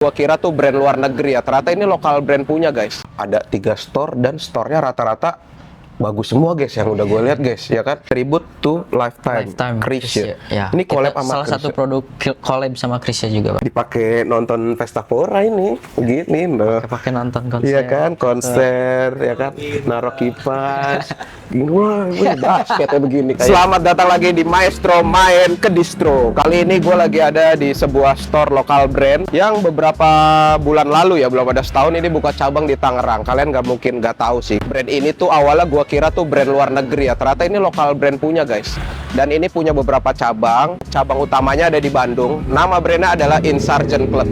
Gua kira tuh brand luar negeri ya, ternyata ini lokal brand punya guys. Ada 3 store dan store-nya rata-rata bagus semua guys, yang udah gue lihat guys, ya kan. Tribute to Lifetime Chris ya. Ini collab sama salah satu produk collab sama Chris juga, Pak. Dipakai nonton Pesta Pora ini, gini loh. Pakai nonton konser. Iya kan, konser, ya kan, naruh kipas. Wah, basketnya begini kayak. Selamat datang lagi di Maestro Main ke Distro. Kali ini gue lagi ada di sebuah store lokal brand yang beberapa bulan lalu ya, belum ada setahun ini buka cabang di Tangerang. Kalian nggak mungkin nggak tahu sih. Brand ini tuh awalnya gue kira tuh brand luar negeri ya, ternyata ini lokal brand punya guys. Dan ini punya beberapa cabang. Cabang utamanya ada di Bandung. Nama brandnya adalah Insurgent Club.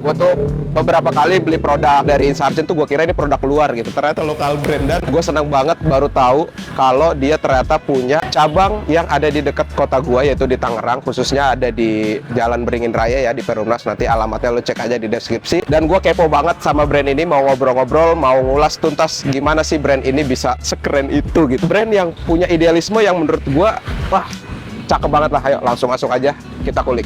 Gue tuh beberapa kali beli produk dari Insurgent tuh gue kira ini produk luar gitu, ternyata lokal brand. Dan gue senang banget baru tahu kalau dia ternyata punya cabang yang ada di dekat kota gue, yaitu di Tangerang, khususnya ada di Jalan Beringin Raya ya, di Perumnas. Nanti alamatnya lo cek aja di deskripsi. Dan gue kepo banget sama brand ini, mau ngobrol-ngobrol, mau ngulas tuntas gimana sih brand ini bisa sekeren itu gitu. Brand yang punya idealisme yang menurut gue, wah cakep banget lah. Ayo langsung masuk aja, kita kulik.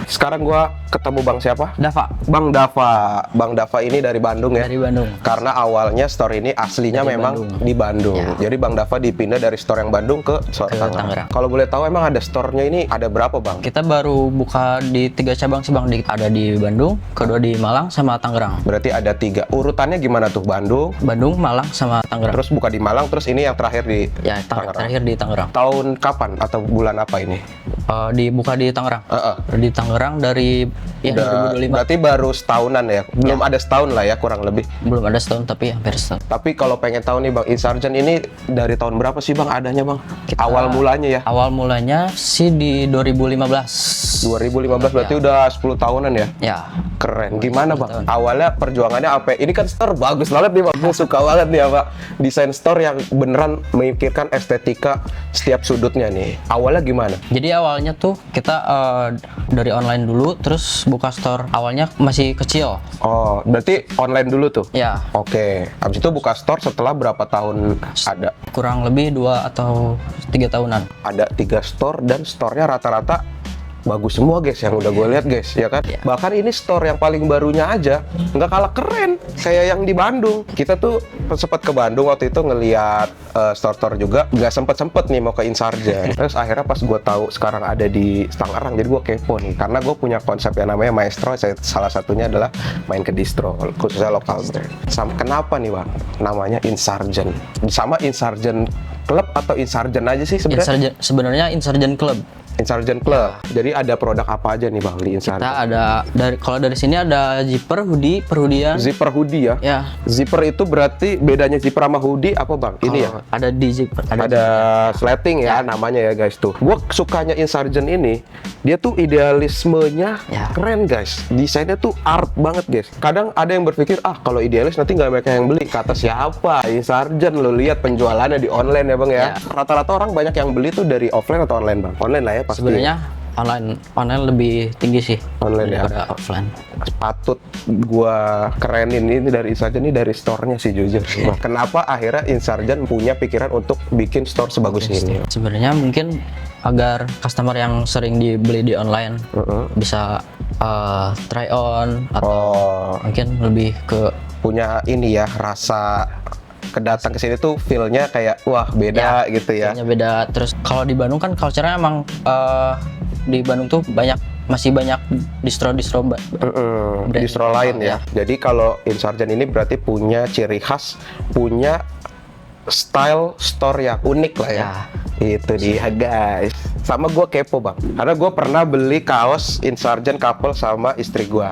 Sekarang gua ketemu Bang siapa? Dava. Bang Dava. Bang Dava ini dari Bandung ya? Dari Bandung. Karena awalnya store ini aslinya dari memang Bandung. Di Bandung. Ya. Jadi Bang Dava dipindah dari store yang Bandung ke store Tangerang. Kalau boleh tahu emang ada store-nya ini ada berapa Bang? Kita baru buka di 3 cabang sih Bang. Ada di Bandung, kedua di Malang sama Tangerang. Berarti ada 3. Urutannya gimana tuh? Bandung, Malang sama Tangerang. Terus buka di Malang, terus ini yang terakhir di Tangerang. Terakhir di Tangerang. Tahun kapan atau bulan apa ini? Dibuka di Tangerang. Di Tangerang dari udah, 2025. Berarti baru setahunan ya? Belum ada setahun lah ya, kurang lebih. Belum ada setahun, tapi hampir setahun. Tapi kalau pengen tahu nih Bang, Insurgent ini dari tahun berapa sih Bang adanya Bang? Awal mulanya ya? Awal mulanya sih di 2015. 2015 berarti udah 10 tahunan ya? Ya. Keren. Gimana Bang? Awalnya perjuangannya apa? Ini kan store bagus banget nih Bang. Gue suka banget nih apa? Desain store yang beneran memikirkan estetika setiap sudutnya nih. Awalnya gimana? Jadi awalnya tuh kita dari online dulu, terus buka store. Awalnya masih kecil. Oh, berarti online dulu tuh? Ya. Oke. Habis itu buka store setelah berapa tahun ada? Kurang lebih 2 atau 3 tahunan. Ada 3 store dan store-nya rata-rata bagus semua guys, yang udah gue lihat guys, ya kan? Ya. Bahkan ini store yang paling barunya aja nggak kalah keren kayak yang di Bandung. Kita tuh sempat ke Bandung waktu itu ngeliat store-store juga, nggak sempet nih mau ke Insurgent. Terus akhirnya pas gue tahu sekarang ada di Tangerang, jadi gue kepo nih, karena gue punya konsep yang namanya Maestro. Salah satunya adalah main ke distro, khususnya lokal brand. Kenapa nih Bang namanya Insurgent? Sama Insurgent Club atau Insurgent aja sih sebenarnya? Sebenarnya Insurgent Club. Insurgent Club. Jadi ada produk apa aja nih Bang di Insurgent? Kita ada kalau dari sini ada zipper, hoodie, perhoodian. Zipper hoodie ya? Ya. Zipper itu berarti bedanya zipper sama hoodie apa Bang? Ini ya? Ada di zipper. Ada slating ya namanya ya guys tuh. Gua sukanya Insurgent ini, dia tuh idealismenya keren guys. Desainnya tuh art banget guys. Kadang ada yang berpikir, kalau idealis nanti nggak banyak yang beli. Kata siapa? Insurgent, lo lihat penjualannya di online ya Bang ya. Rata-rata orang banyak yang beli tuh dari offline atau online Bang? Online lah ya pasti. Sebenarnya online lebih tinggi sih online daripada offline. Patut gua kerenin ini dari Insurgent, ini dari store-nya sih jujur. Nah, kenapa akhirnya Insurgent punya pikiran untuk bikin store sebagus ini? Sebenarnya mungkin agar customer yang sering dibeli di online bisa try on atau mungkin lebih ke punya ini ya, rasa kedatang ke sini tuh feel-nya kayak wah beda gitu ya. Beda. Terus kalau di Bandung kan culture-nya emang di Bandung tuh masih banyak distro distro lain ya. Jadi kalau Insurgent ini berarti punya ciri khas, punya style store yang unik lah ya. Itu dia guys. Sama gue kepo Bang, karena gue pernah beli kaos Insurgent couple sama istri gue.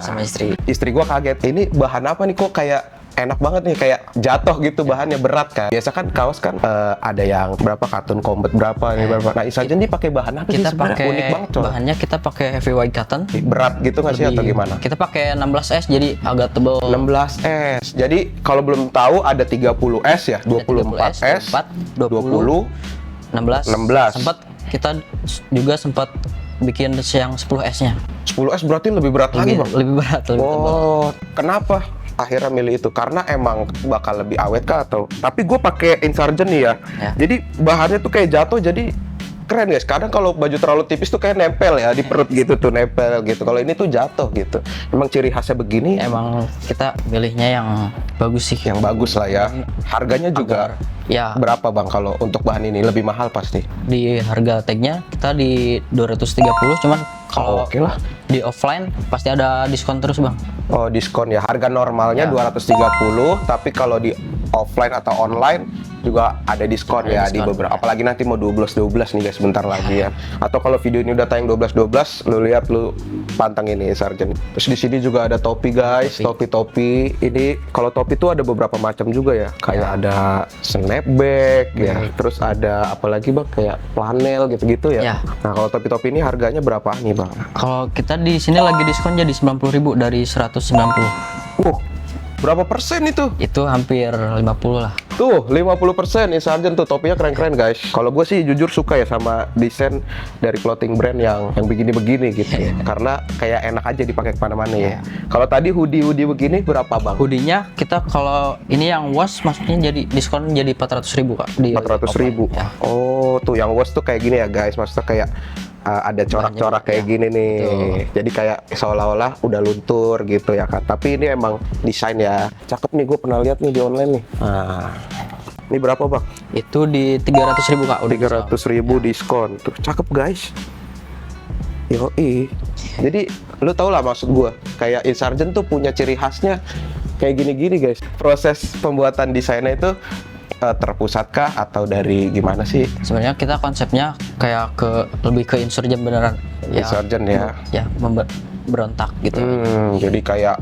Istri gue kaget, ini bahan apa nih kok kayak enak banget nih, kayak jatuh gitu, bahannya berat kan. Biasa kan kaos kan ada yang berapa kartun combat berapa nih berapa. Nah Insurgent ini pakai bahan apa sih sebenarnya? Unik banget coy. Bahannya kita pakai heavy white cotton. Berat gitu nggak sih atau gimana? Kita pakai 16S jadi agak tebal. 16S. Jadi kalau belum tahu ada 30S ya, 24S, 20, 16. Kita juga sempat bikin yang 10S-nya. 10S berarti lebih berat lagi Bang? Lebih berat, lebih tebal. Kenapa akhirnya milih itu? Karena emang bakal lebih awet kah atau? Tapi gue pakai Insurgent nih ya. Jadi bahannya tuh kayak jatuh, jadi keren guys. Kadang kalau baju terlalu tipis tuh kayak nempel ya di perut gitu tuh, nempel gitu. Kalau ini tuh jatuh gitu. Emang ciri khasnya begini. Emang kita milihnya yang bagus sih. Yang bagus lah ya. Harganya juga Ya, berapa bang kalau untuk bahan ini? Lebih mahal pasti. di harga tagnya kita di 230, cuman kalau Oke lah. di offline pasti ada diskon terus bang. Oh, diskon ya. Harga normalnya Ya. 230, tapi kalau di offline atau online juga ada diskon Ada ya diskon. di beberapa. Apalagi nanti mau 12 nih guys, sebentar lagi ya. Atau kalau video ini udah tayang 12 lu lihat, lu pantang ini Sargent. Terus di sini juga ada topi guys, topi-topi. Ini kalau topi tuh ada beberapa macam juga ya. Kayak ada snapback ya. Terus ada apalagi bang, kayak flanel gitu-gitu ya. Ya. Nah, kalau topi-topi ini harganya berapa nih bang? Kalau kita di sini lagi diskon jadi 90.000 dari 190. Berapa persen itu? Itu hampir 50 lah. Tuh, 50% nih Sargent tuh, topinya keren-keren guys. Kalau gue sih jujur suka ya sama desain dari clothing brand yang begini-begini gitu. Karena kayak enak aja dipakai kemana-mana ya. Kalau tadi hoodie begini berapa bang? Hoodie-nya kita kalau ini yang wash maksudnya jadi diskon jadi 400.000 kak. Di 400.000. offline, ya. Oh, tuh yang wash tuh kayak gini ya guys. Maksudnya kayak ada corak-corak kayak gini nih. Jadi kayak seolah-olah udah luntur gitu ya kan. Tapi ini emang desain ya. Cakep nih, gue pernah lihat nih di online nih. Nah, ini berapa bang? Itu di 300.000 kak. Udah 300.000 diskon. Tuh cakep guys. Yoi. Jadi lu tau lah maksud gua, kayak Insurgent tuh punya ciri khasnya kayak gini-gini guys. Proses pembuatan desainnya itu terpusatkah atau dari gimana sih? Sebenarnya kita konsepnya kayak lebih ke insurgent beneran. Insurgent ya. Ya, berontak gitu. Jadi kayak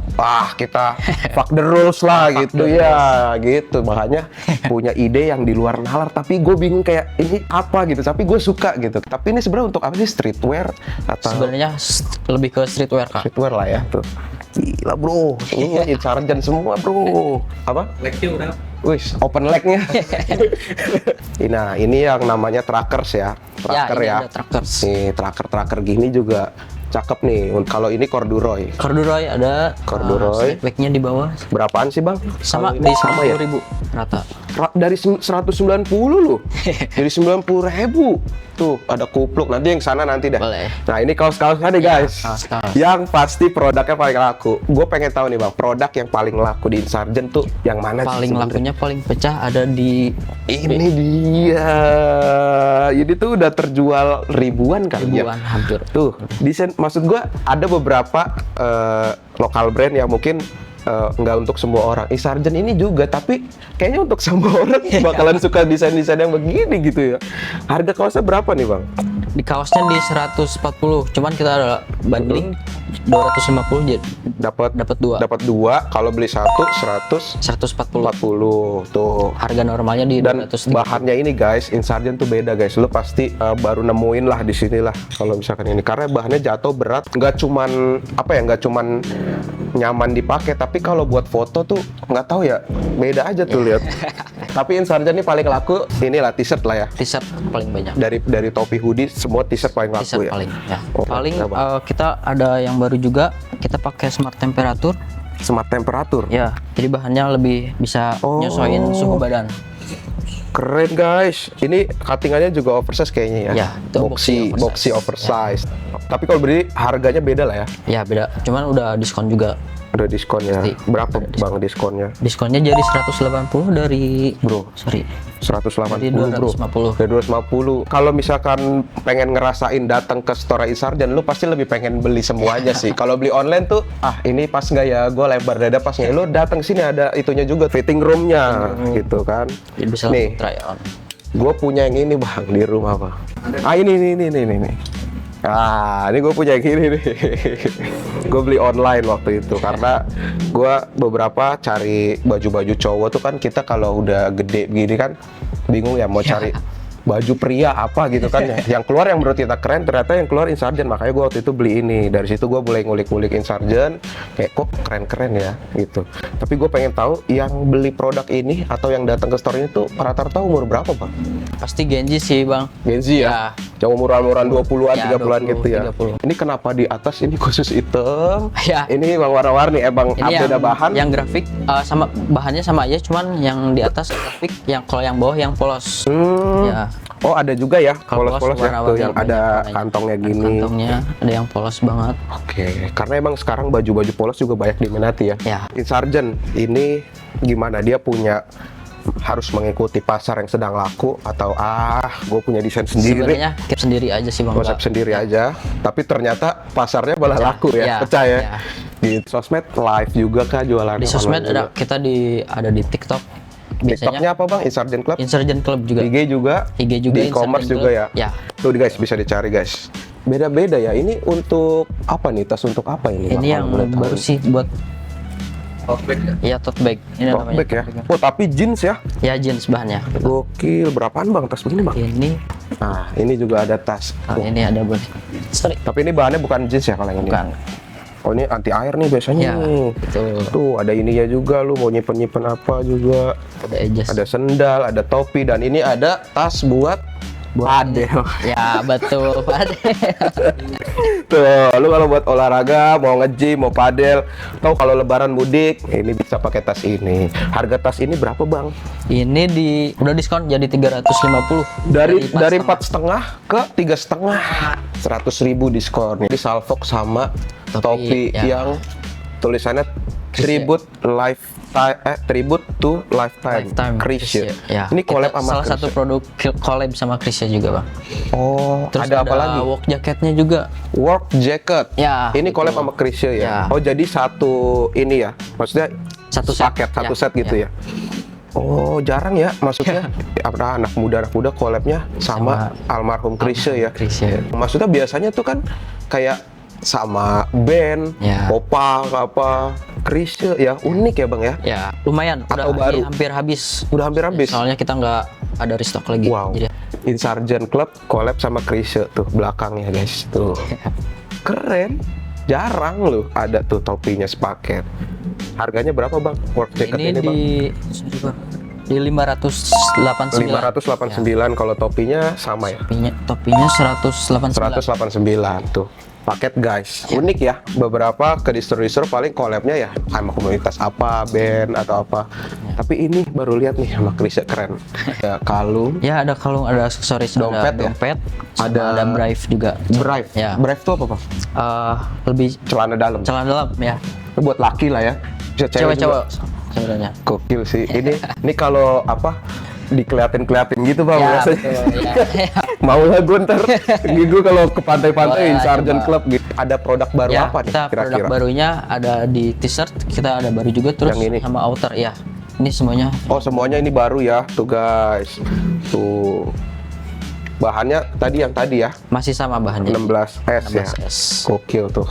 kita fuck the rules lah gitu ya, gitu. Makanya punya ide yang di luar nalar, tapi gue bingung kayak ini apa gitu. Tapi gue suka gitu. Tapi ini sebenarnya untuk apa sih, streetwear atau? Sebenarnya lebih ke streetwear kak. Streetwear lah ya tuh. Gila bro, ini Insurgent semua bro. Apa? Legnya udah. Wih, open leg-nya. Nah, ini yang namanya trackers ya. Tracker ini ya. ada trackers. Nih, tracker gini juga cakep nih. Kalau ini corduroy. Corduroy ada. Corduroy. Snapback-nya di bawah. Berapaan sih, Bang? Sama Kalau ini di sama ya? 90.000 rata. Dari 190 loh. Jadi 90.000. Tuh, ada kupluk. Nanti yang sana nanti dah. Boleh. Nah, ini kaos-kaosnya nih, guys. kaos-kaos. Yang pasti produknya paling laku. Gue pengen tahu nih, Bang, produk yang paling laku di Insurgent tuh yang mana sih? Paling sebenarnya? lakunya paling pecah ada di Ini dia. Ini tuh udah terjual ribuan kali ya. ribuan hampir. Tuh, desain maksud gua ada beberapa lokal brand yang mungkin nggak untuk semua orang. Insurgent ini juga, tapi kayaknya untuk semua orang bakalan suka desain-desain yang begini gitu ya. Harga kaosnya berapa nih, Bang? Di kaosnya di 140, cuman kita ada bundling 250 jadi Dapat dapat 2. 2, kalau beli satu 140. 140. Tuh. Harga normalnya di Dan 230. bahannya ini guys, Insurgent tuh beda guys. Lu pasti baru nemuin lah di sini lah kalau misalkan ini, karena bahannya jatuh berat, nggak cuman nggak cuman nyaman dipakai, tapi kalau buat foto tuh nggak tahu ya, beda aja tuh lihat. Tapi Insurgent ini paling laku inilah t-shirt lah ya. T-shirt paling banyak. Dari topi hoodie semua t-shirt paling laku T-shirt ya. paling ya. Oh, Paling kenapa? kita ada yang baru juga, kita pakai smart temperatur. Smart temperatur. Ya, jadi bahannya lebih bisa nyesuaiin suhu badan. Keren guys. Ini cuttingannya juga oversize kayaknya ya. Ya, itu boxy oversize. Tapi kalau beli harganya beda lah ya. Ya beda, cuman udah diskon juga. Udah diskon ya. Pasti. Berapa Ada Bang diskonnya? Diskonnya jadi 180 dari Bro, sorry 180 Jadi bro. 250. Dari 250. Kalau misalkan pengen ngerasain datang ke store Insurgent, lu pasti lebih pengen beli semuanya sih. Kalau beli online tuh, ini pas nggak ya? Gue lebar dada pas nggak? Lu datang sini ada itunya juga, fitting roomnya, gitu kan? jadi bisa Nih. langsung try on. Gue punya yang ini bang di rumah bang. Ini. Ini gue punya yang ini nih. Gue beli online waktu itu karena gue beberapa cari baju-baju cowok tuh kan, kita kalau udah gede begini kan bingung ya mau cari baju pria apa gitu kan ya. Yang keluar yang menurut kita keren, ternyata yang keluar Insurgent. Makanya gue waktu itu beli ini. Dari situ gue mulai ngulik-ngulik Insurgent, kayak kok keren-keren ya gitu. Tapi gue pengen tahu yang beli produk ini atau yang datang ke store ini tuh rata-rata umur berapa bang? Pasti Genji sih bang. Gen Z ya? Yang umuran 20-an, Ya, 30-an 20, gitu ya? 30. Ini kenapa di atas ini khusus hitam? Ya. Ini bang warna-warni, emang Ini beda bahan? yang grafik sama bahannya sama aja, cuman yang di atas grafik, yang kalau yang bawah yang polos. Ya. Oh, ada juga ya Kalau polos-polos ya, tuh warna-warni yang banyak ada warnanya. kantongnya Ada gini. kantongnya, ada yang polos banget. Oke, karena emang sekarang baju-baju polos juga banyak diminati ya. Ya. Insurgent ini gimana? Dia punya harus mengikuti pasar yang sedang laku atau gue punya desain sendiri, Sebenarnya kita sendiri aja sih Bang. konsep Nggak- sendiri aja, tapi ternyata pasarnya malah Pecah. laku ya, Ya, pecah ya. ya. Di sosmed live juga kah jualan? Di sosmed ada, kita ada di TikTok. TikToknya Biasanya apa bang? Insurgent Club? Insurgent Club juga. IG juga? IG juga, Di e-commerce Insurgent juga Club. ya? Ya. Tuh guys, bisa dicari guys. Beda-beda ya. Ini untuk apa nih? Tas untuk apa ini? Bang, Ini kalau yang boleh tahu? baru sih buat Iya, tote bag. Ini Tote bag ya? Oh tapi jeans ya? Ya jeans bahannya. Gokil, berapaan bang tas begini bang? Ini, Nah, ini juga ada tas. ini ada boleh. Sorry. Tapi ini bahannya bukan jeans ya kalau yang ini? Bukan. Oh ini anti air nih biasanya Ya, nih. betul. Tuh ada ininya juga, lu mau nyimpen-nyimpen apa juga. Ada edges. Ada sendal, ada topi, dan ini ada tas buat padel. Ya, betul, Pak. Tuh, lu kalau buat olahraga, mau nge-gym, mau padel, tahu kalau lebaran mudik, ini bisa pakai tas ini. Harga tas ini berapa, Bang? Ini udah diskon jadi 350. Dari pas 4,5 ke 3,5. 100.000 diskon. Jadi salfok sama topi ya. yang tulisannya Tribute Tribute to Lifetime Krisya. Ya. Ini collab Kita sama salah satu Krisya. produk collab sama Krisya juga, Bang. Oh, Terus ada apa lagi? work jacketnya juga. Work jacket. Ya, Ini collab betul. sama Krisya ya. Ya. Oh, jadi satu ini ya. Maksudnya Satu set. paket, satu Ya, set gitu ya. Oh, jarang ya maksudnya. Apa anak muda collabnya sama almarhum Krisya ya. Krisya. Maksudnya biasanya tuh kan kayak sama band, Ya. Popang apa, Krisya ya, unik ya Bang ya. Ya, lumayan. Atau Udah baru? hampir habis. Udah hampir habis. Soalnya kita nggak ada restock lagi. Wow. Jadi Insurgent Club collab sama Krisya tuh belakangnya guys tuh. Keren. Jarang loh ada tuh topinya sepaket. Harganya berapa Bang? Work jacket ini ini, Bang? di 589. 589 kalau topinya sama ya. Topinya 189. 189 tuh. Paket guys, unik ya. Beberapa ke distro paling collabnya ya sama komunitas apa, band atau apa. Tapi ini baru lihat nih sama Krisya keren. Ada kalung, Ya, ada kalung, ada aksesoris, Dompet ada ya? dompet, sama Ada- ada brief juga. Brave. Ya. Brave tuh apa Bang? Lebih Celana dalam. celana dalam ya. Itu buat laki lah ya. Bisa cewek juga. Cewek-cewek sebenarnya. Gokil sih. Ini kalau apa dikeliatin gitu Bang Ya, biasanya. betul, ya. Mau lah gue ntar gitu kalau ke pantai-pantai Boleh lah, Insurgent coba. Club gitu. Ada produk baru Ya, apa nih kita produk kira-kira? barunya ada di t-shirt, kita ada baru juga, terus Yang ini? sama outer ya. Ini semuanya Oh semuanya ini baru ya tuh guys. Tuh bahannya tadi ya masih sama bahannya. 16S ya. 16S. Gokil tuh.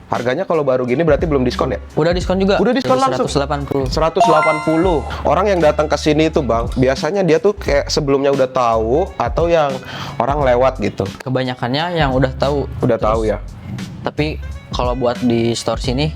Harganya kalau baru gini berarti belum diskon ya? Udah diskon juga. Udah diskon Jadi langsung? 180. 180. Orang yang datang ke sini itu Bang, biasanya dia tuh kayak sebelumnya udah tahu atau yang orang lewat gitu. Kebanyakannya yang udah tahu. Udah tahu ya. Tapi kalau buat di store sini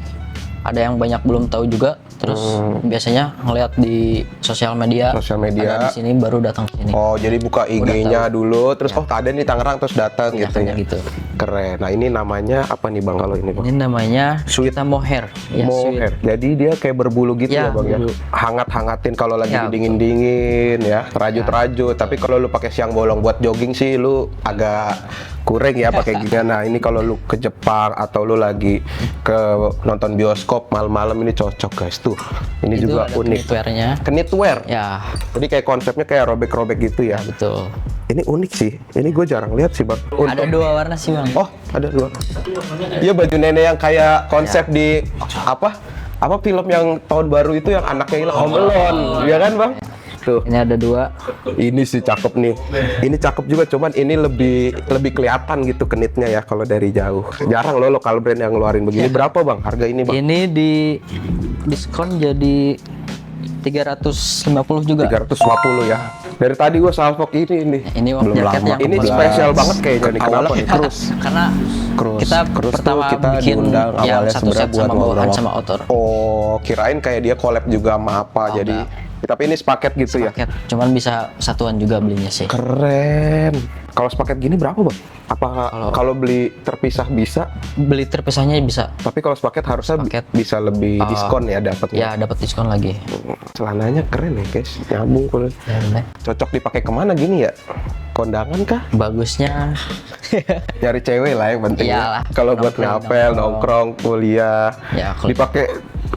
ada yang banyak belum tahu juga. Terus biasanya ngeliat di sosial media. Sosial media. Ada di sini baru datang ke sini. Oh, jadi buka IG-nya dulu, terus oh ada nih Tangerang terus datang gitu ya. Biasanya gitu. Keren. Nah, ini namanya apa nih Bang kalau ini Bang? Ini namanya Sweet. kita mohair. Ya, sweet. Mohair. Jadi dia kayak berbulu gitu ya, Ya, Bang ya. berbulu. Hangat-hangatin kalau lagi Ya, dingin-dingin ya, rajut-rajut. Tapi kalau lu pakai siang bolong buat jogging sih lu agak kurang ya pakai gini. Nah, ini kalau lu ke Jepang atau lu lagi ke nonton bioskop malam-malam ini cocok guys tuh. Ini Itu juga ada unik. knitwear-nya. Knitwear. Ya, Jadi kayak konsepnya kayak robek-robek gitu ya. betul. Ini unik sih. Ini gue jarang lihat sih Bang. Ada dua warna sih, Bang. Oh, ada dua. Iya baju nenek yang kayak konsep di apa? Apa film yang tahun baru itu yang anaknya hilang Home Alone, ya kan Bang? Tuh. Ini ada dua. Ini sih cakep nih. Ini cakep juga, cuman ini lebih kelihatan gitu kenitnya ya kalau dari jauh. Jarang loh lokal brand yang ngeluarin begini. Berapa Bang harga ini Bang? Ini di diskon jadi 350 juga. 350 ya. Dari tadi gua salvok ini. Ini work Belum jacket lama. yang Ini kebetulan. spesial banget kayaknya nih. Kenapa Awalnya nih? Terus. karena Cruise. kita Cruise pertama tuh kita bikin diundang yang awalnya satu set sebenarnya buat sama bawahan ngobrol. sama outer. Oh, kirain kayak dia collab juga sama apa. Oh, Jadi tapi ini sepaket gitu ya. Paket, cuman bisa satuan juga belinya sih. Keren. Kalau sepaket gini berapa Bang? Apa kalau beli terpisah bisa? Beli terpisahnya bisa. Tapi kalau sepaket harusnya Sepaket. bisa lebih diskon ya dapatnya. Ya, dapat diskon lagi. Celananya keren ya guys, nyambung kalau Ya, bener. cocok dipakai kemana gini ya? kondangan kah? Bagusnya Nyari cewek lah yang penting. Iyalah, Kalau buat ngapel, nongkrong, kuliah, Ya, kalau- dipakai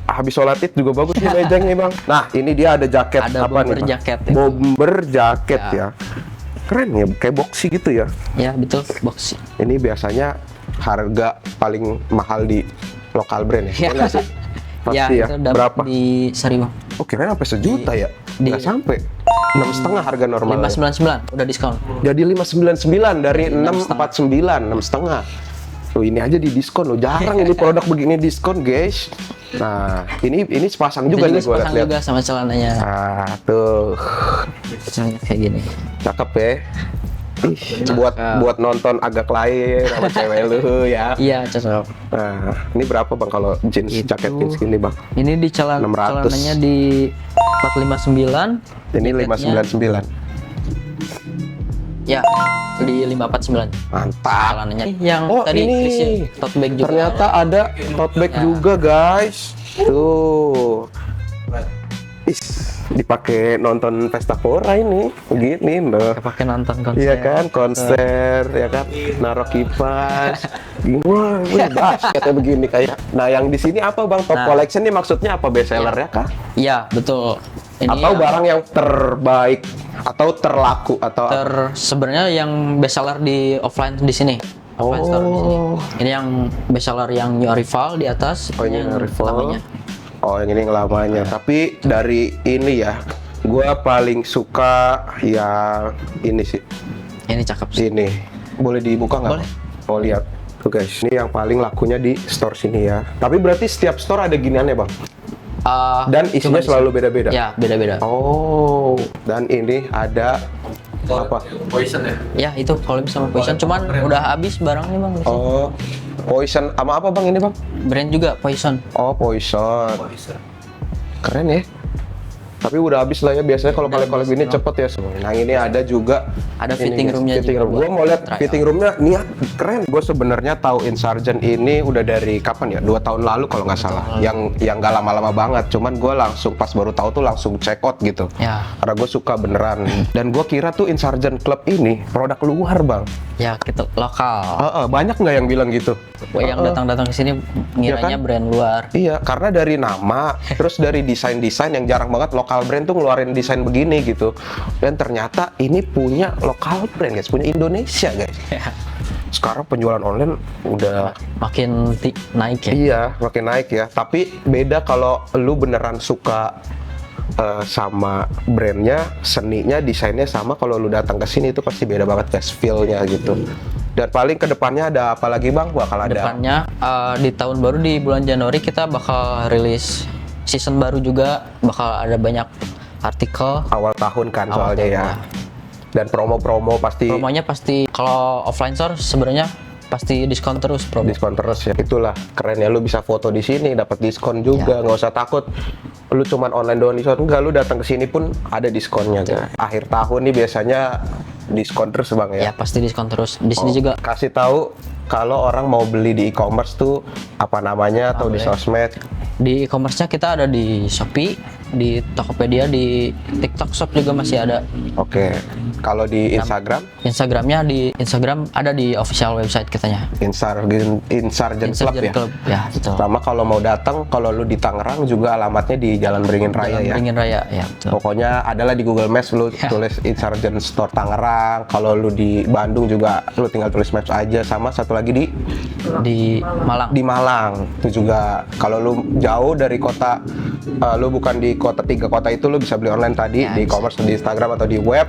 habis sholat id juga bagus nih mejanya bang. Nah ini dia ada jaket Ada apa nih? bomber Bang? jaket itu. Bomber jaket Ya. ya. Keren ya, kayak boxy gitu ya. ya betul box. Ini biasanya harga paling mahal di lokal brand ya? Ya. Nggak sih? Pasti ya. itu dapat Berapa? di 1.000. Oh kirain sampai sejuta ya? di- Nggak sampai. 6,5 harga normal. 599 udah diskon. Jadi 599 dari 649, 6,5. Tuh ini aja di diskon loh. Jarang ini produk begini diskon, guys. Nah, ini sepasang juga nih Itu gue sepasang lihat. juga sama celananya. Ah, tuh. Celananya kayak gini. Cakep ya. Ih, buat nonton agak lain sama cewek lu ya. Iya, cocok. Nah, ini berapa Bang kalau jeans Itu. jaket jeans gini, Bang? Ini di 600. celananya di 459. Ini jaketnya 599. Ya, di 549. Mantap. Celananya yang Oh, tadi ini Christian tote bag juga. ternyata ada tote bag juga, guys. Tuh. Is, dipakai nonton pesta pora ini. Begini loh. pakai nonton konser. Iya kan, konser, ya kan, naruh kipas. Wah, basketnya begini kayak. Nah, yang di sini apa Bang? Top Nah. collection ini maksudnya apa, best seller ya kah? Iya, betul. Ini Atau yang barang yang terbaik atau terlaku atau sebenarnya yang best seller di offline di sini. Offline store di sini. Ini yang best seller yang new arrival di atas. Oh, ini yang rival. lamanya. Oh, yang ini yang lamanya. Tapi dari ini ya, gua paling suka yang ini sih. Ini cakep sih. Ini. Boleh dibuka nggak? Boleh. Mau lihat. Tuh guys, ini yang paling lakunya di store sini ya. Tapi berarti setiap store ada giniannya Bang? Dan isinya cuma di selalu sini. beda-beda? Ya, beda-beda. Oh, dan ini ada apa? Poison ya? Ya, itu kalau sama Poison. Cuman udah habis barangnya, Bang. Oh, Poison sama apa Bang ini Bang? Brand juga Poison. Oh, Poison. Keren ya. Tapi udah habis lah ya, biasanya kalau kolek-kolek gini cepet ya semua. Nah ini ada juga Ada ini, fitting guys, roomnya fitting juga room. Gue buat mau lihat trial. fitting roomnya, niat keren. Gue sebenarnya tahu Insurgent ini udah dari kapan ya? 2 tahun lalu kalau nggak salah. Yang nggak lama-lama banget. Cuman gue langsung pas baru tahu tuh langsung check out gitu. Ya. Karena gue suka beneran. Dan gue kira tuh Insurgent Club ini produk luar Bang. Ya, gitu lokal. Banyak nggak yang bilang gitu? Yang datang-datang ke sini ngiranya kan? brand luar. Iya, karena dari nama, terus dari desain-desain yang jarang banget lokal brand tuh ngeluarin desain begini gitu. Dan ternyata ini punya lokal brand guys, punya Indonesia guys. Ya. Sekarang penjualan online udah Makin naik ya. iya makin naik ya. Tapi beda kalau lu beneran suka sama brandnya, seninya, desainnya sama. Kalau lu datang ke sini itu pasti beda banget guys, feel-nya gitu. Dan paling kedepannya ada apa lagi Bang? Bakal ada Depannya di tahun baru di bulan Januari kita bakal rilis season baru juga, bakal ada banyak artikel. awal tahun kan Awal soalnya ya. tahun. Dan promo-promo pasti Promonya pasti kalau offline store sebenarnya pasti diskon terus promo. diskon terus ya. Itulah keren ya, lu bisa foto di sini dapat diskon juga, nggak usah takut lu cuman online doang diskon. Enggak, lu datang ke sini pun ada diskonnya guys. Akhir tahun nih biasanya diskon terus Bang Ya ya. pasti diskon terus. Di sini juga Kasih tahu kalau orang mau beli di e-commerce tuh apa namanya atau di sosmed. di e-commerce-nya kita ada di Shopee, di Tokopedia, di TikTok Shop juga masih ada. Oke. Kalau di Instagram, Instagramnya di Instagram ada di official website kitanya. Insurgent Club ya. Club. Ya, betul. Sama kalau mau datang, kalau lu di Tangerang juga alamatnya di Jalan Beringin Raya ya. Beringin Raya, ya betul. Pokoknya adalah di Google Maps lu tulis Insurgent Store Tangerang. Kalau lu di Bandung juga lu tinggal tulis Maps aja. Sama satu lagi Di Malang. di Malang itu juga. Kalau lu jauh dari kota, lu bukan di kota 3 kota itu, lu bisa beli online tadi Ya, di bisa. e-commerce, di Instagram atau di web.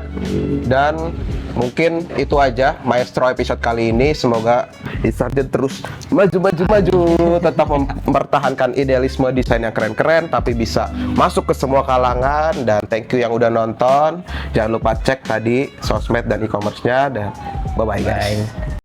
Dan mungkin itu aja Maestro episode kali ini. Semoga Insurgent terus maju, tetap mempertahankan idealisme desain yang keren-keren tapi bisa masuk ke semua kalangan. Dan thank you yang udah nonton. Jangan lupa cek tadi sosmed dan e-commerce-nya, dan bye-bye guys.